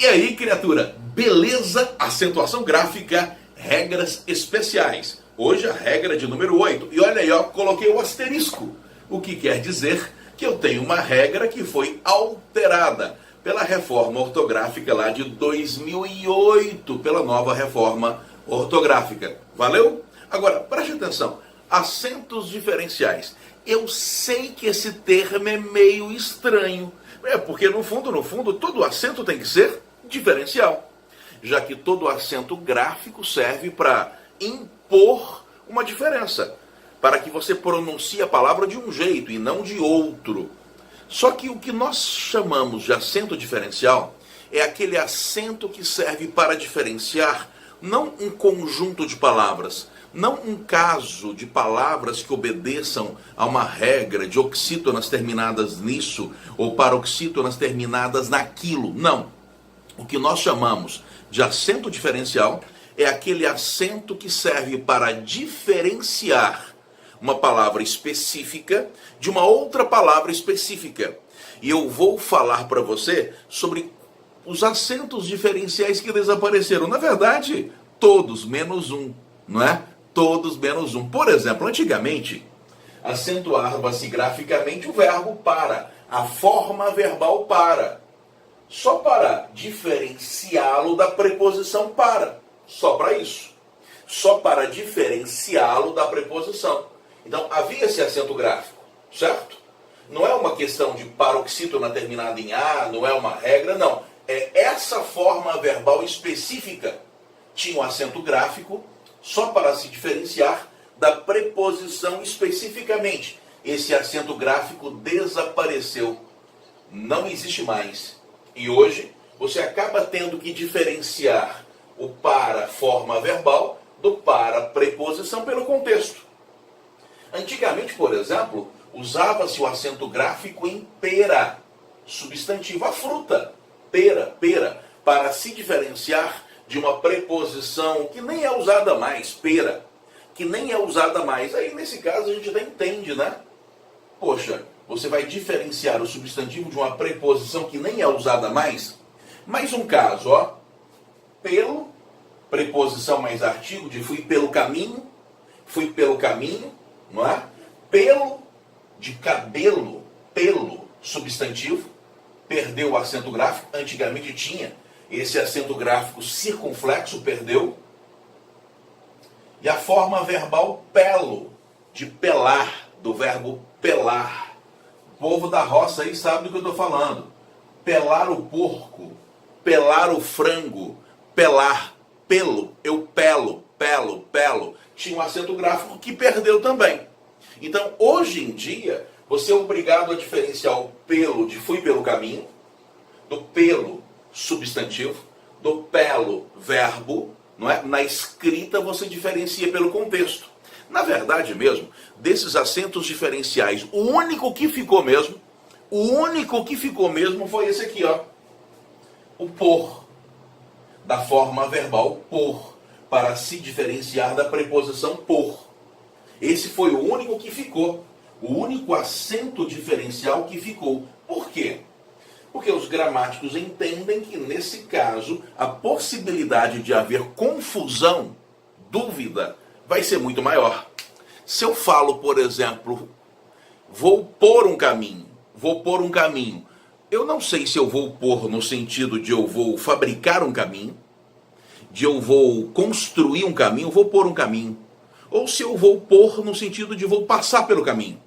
E aí, criatura, beleza? Acentuação gráfica, regras especiais. Hoje a regra de número 8. E olha aí, ó, coloquei o asterisco. O que quer dizer que eu tenho uma regra que foi alterada pela reforma ortográfica lá de 2008, pela nova reforma ortográfica. Valeu? Agora, preste atenção. Acentos diferenciais. Eu sei que esse termo é meio estranho. Porque no fundo, todo acento tem que ser diferencial. Já que todo acento gráfico serve para impor uma diferença. Para que você pronuncie a palavra de um jeito e não de outro. Só que o que nós chamamos de acento diferencial é aquele acento que serve para diferenciar não um conjunto de palavras, não um caso de palavras que obedeçam a uma regra de oxítonas terminadas nisso ou paroxítonas terminadas naquilo. Não. O que nós chamamos de acento diferencial é aquele acento que serve para diferenciar uma palavra específica de uma outra palavra específica. E eu vou falar para você sobre os acentos diferenciais que desapareceram. Na verdade, todos menos um, não é? Todos menos um. Por exemplo, antigamente, acentuava-se graficamente o verbo para, a forma verbal para, só para diferenciá-lo da preposição para, só para isso, só para diferenciá-lo da preposição. Então, havia esse acento gráfico, certo? Não é uma questão de paroxítona terminada em A, não é uma regra, não. É essa forma verbal específica tinha um acento gráfico só para se diferenciar da preposição especificamente. Esse acento gráfico desapareceu. Não existe mais. E hoje você acaba tendo que diferenciar o para forma verbal do para preposição pelo contexto. Antigamente, por exemplo, usava-se o acento gráfico em pera, substantivo, a fruta, pera, para se diferenciar de uma preposição que nem é usada mais, pera, que nem é usada mais. Aí, nesse caso, a gente até entende, né? Poxa, você vai diferenciar o substantivo de uma preposição que nem é usada mais? Mais um caso, ó. Pelo, preposição mais artigo, de fui pelo caminho, não é? Pelo, de cabelo, pelo, substantivo, perdeu o acento gráfico, antigamente tinha esse acento gráfico circunflexo, perdeu. E a forma verbal pelo, de pelar, do verbo pelar. O povo da roça aí sabe do que eu estou falando. Pelar o porco, pelar o frango, pelar, pelo, eu pelo. Tinha um acento gráfico que perdeu também. Então, hoje em dia, você é obrigado a diferenciar o pelo de fui pelo caminho, do pelo, substantivo, do pelo, verbo, não é? Na escrita você diferencia pelo contexto. Na verdade mesmo, desses acentos diferenciais, o único que ficou mesmo foi esse aqui, ó. O por, da forma verbal por, para se diferenciar da preposição por. Esse foi o único que ficou, o único acento diferencial que ficou. Por quê? Porque os gramáticos entendem que, nesse caso, a possibilidade de haver confusão, dúvida, vai ser muito maior. Se eu falo, por exemplo, vou pôr um caminho, eu não sei se eu vou pôr no sentido de eu vou fabricar um caminho, de eu vou construir um caminho, vou pôr um caminho, ou se eu vou pôr no sentido de vou passar pelo caminho.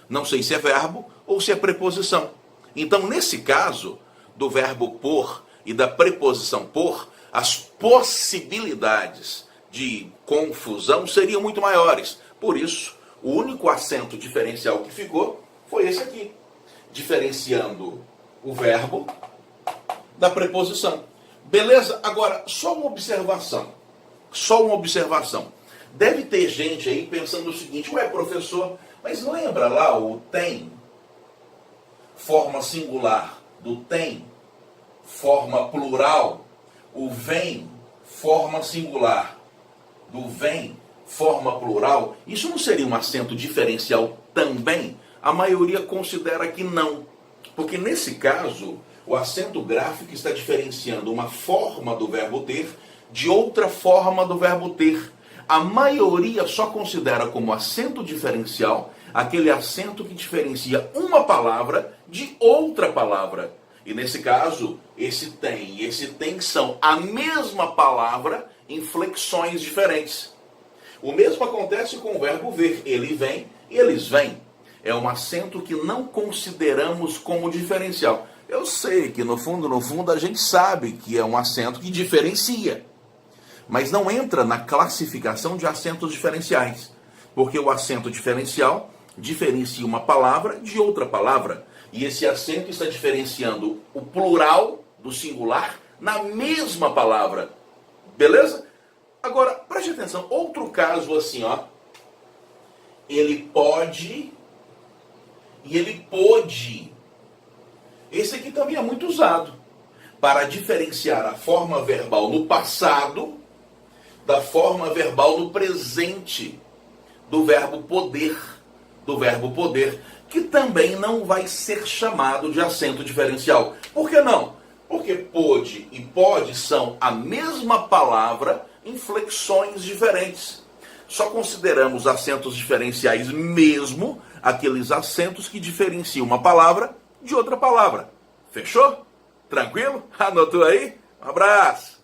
Não sei se é verbo ou se é preposição. Então, nesse caso, do verbo por e da preposição por, as possibilidades de confusão seriam muito maiores. Por isso, o único acento diferencial que ficou foi esse aqui, diferenciando o verbo da preposição. Beleza? Agora, só uma observação. Deve ter gente aí pensando o seguinte: ué, professor, mas lembra lá o tem? Forma singular do tem, forma plural, o vem, forma singular do vem, forma plural. Isso não seria um acento diferencial também? A maioria considera que não, porque nesse caso O acento gráfico está diferenciando uma forma do verbo ter de outra forma do verbo ter. A maioria só considera como acento diferencial aquele acento que diferencia uma palavra de outra palavra. E nesse caso, esse tem e esse tem são a mesma palavra em flexões diferentes. O mesmo acontece com o verbo ver. Ele vem, eles vêm. É um acento que não consideramos como diferencial. Eu sei que no fundo, a gente sabe que é um acento que diferencia. Mas não entra na classificação de acentos diferenciais. Porque o acento diferencial diferencia uma palavra de outra palavra. E esse acento está diferenciando o plural do singular na mesma palavra. Beleza? Agora, preste atenção. Outro caso assim, ó. Ele pode e ele pôde. Esse aqui também é muito usado para diferenciar a forma verbal no passado da forma verbal no presente do verbo poder, que também não vai ser chamado de acento diferencial. Por que não? Porque pôde e pode são a mesma palavra em flexões diferentes. Só consideramos acentos diferenciais mesmo aqueles acentos que diferenciam uma palavra de outra palavra. Fechou? Tranquilo? Anotou aí? Um abraço!